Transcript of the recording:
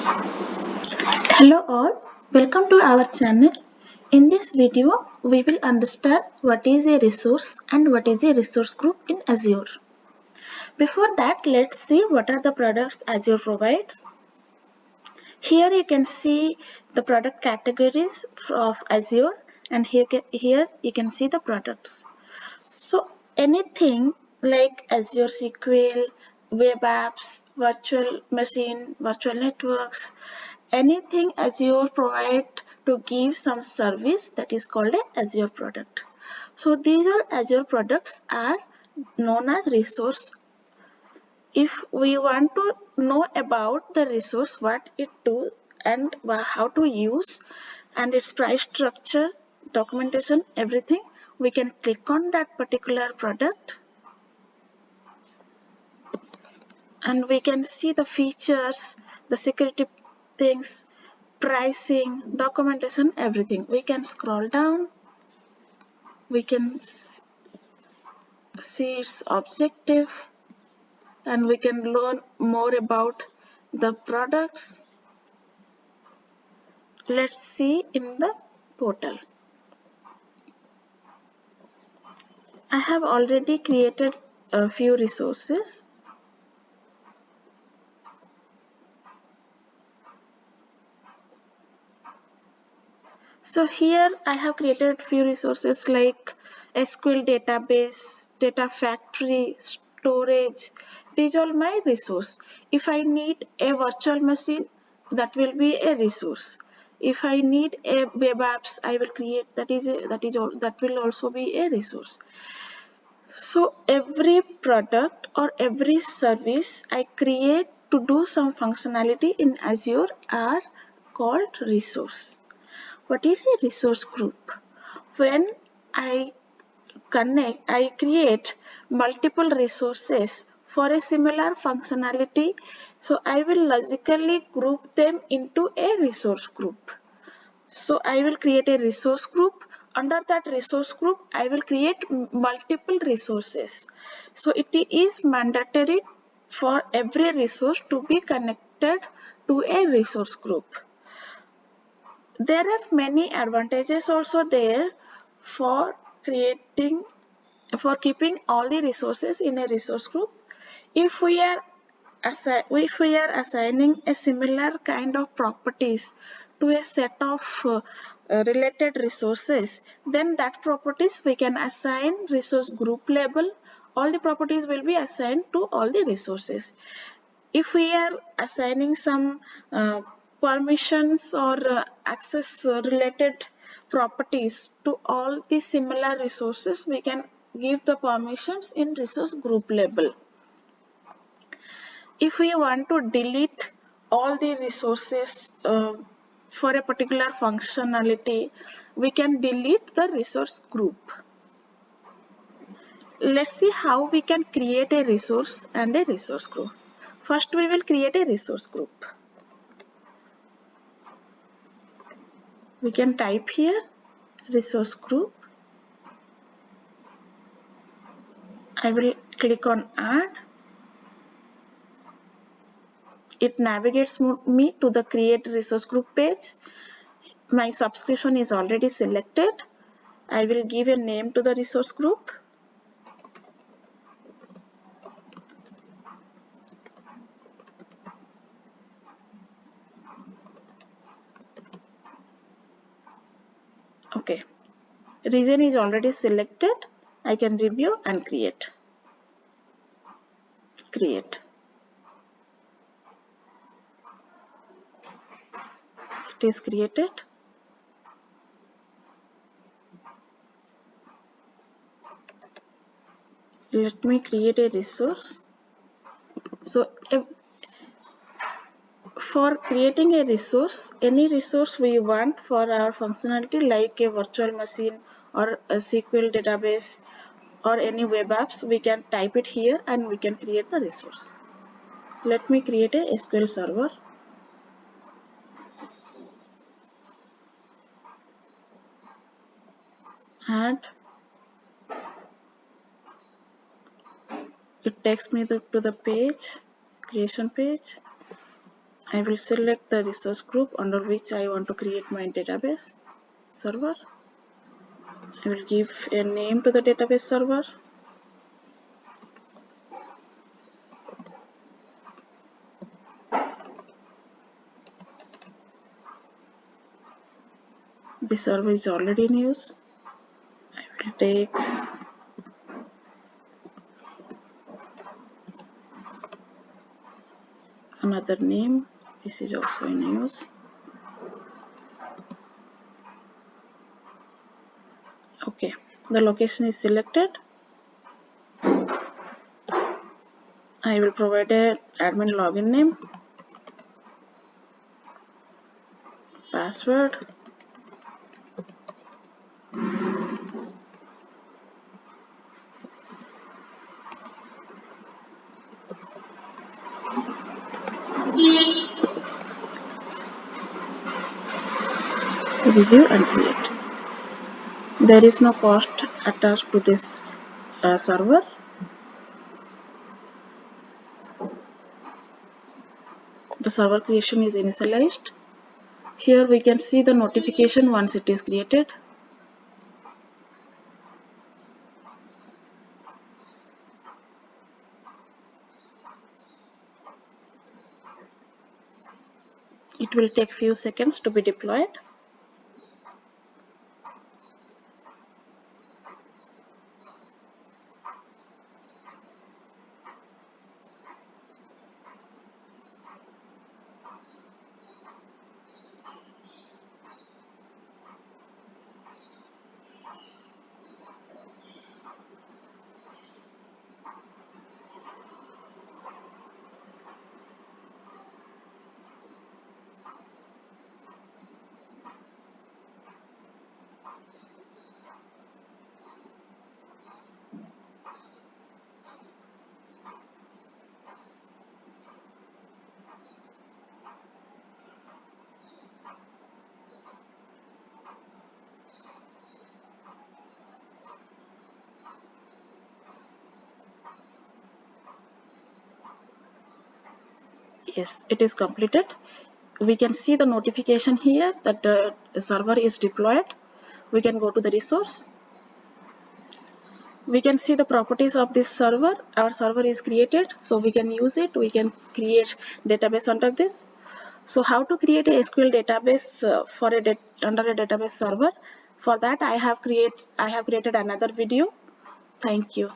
Hello all, welcome to our channel. In this video, we will understand what is a resource and what is a resource group in Azure. Before that, let's see what are the products Azure provides. Here you can see the product categories of Azure, and here you can see the products. So anything like Azure SQL, web apps, virtual machine, virtual networks, anything Azure provide to give some service, that is called a Azure product. So these all Azure products are known as resource. If we want to know about the resource, what it do and how to use, and its price structure, documentation, everything, we can click on that particular product and we can see the features, the security things, pricing, documentation, everything. We can scroll down, we can see its objective, and we can learn more about the products. Let's see in the portal. I have already created a few resources. So here I have created few resources like SQL database, data factory, storage. These are my resource. If I need a virtual machine, that will be a resource. If I need a web apps, I will create that will also be a resource. So every product or every service I create to do some functionality in Azure are called resource. What is a resource group? When I I create multiple resources for a similar functionality, so I will logically group them into a resource group. So I will create a resource group. Under that resource group, I will create multiple resources. So it is mandatory for every resource to be connected to a resource group. There are many advantages also there for keeping all the resources in a resource group. If we are assigning a similar kind of properties to a set of related resources, then that properties we can assign resource group label. All the properties will be assigned to all the resources. If we are assigning some permissions or access related properties to all the similar resources, we can give the permissions in resource group label. If we want to delete all the resources for a particular functionality, we can delete the resource group. Let's see how we can create a resource and a resource group. First, we will create a resource group. We can type here resource group. I will click on add. It navigates me to the create resource group page. My subscription is already selected. I will give a name to the resource group. Okay, region is already selected. I can review and create. It is created. Let me create a resource. So for creating a resource, any resource we want for our functionality like a virtual machine or a SQL database or any web apps, we can type it here and we can create the resource. Let me create a SQL server. And it takes me to the page, creation page. I will select the resource group under which I want to create my database server. I will give a name to the database server. The server is already in use. I will take another name. This is also in use. Okay, the location is selected. I will provide a admin login name, password, review and create. There is no cost attached to this server. The server creation is initialized. Here we can see the notification once it is created. It will take few seconds to be deployed. Yes, it is completed. We can see the notification here that the server is deployed. We can go to the resource. We can see the properties of this server. Our server is created, so we can use it. We can create database under this. So how to create a SQL database for under a database server? For that I have created another video. Thank you.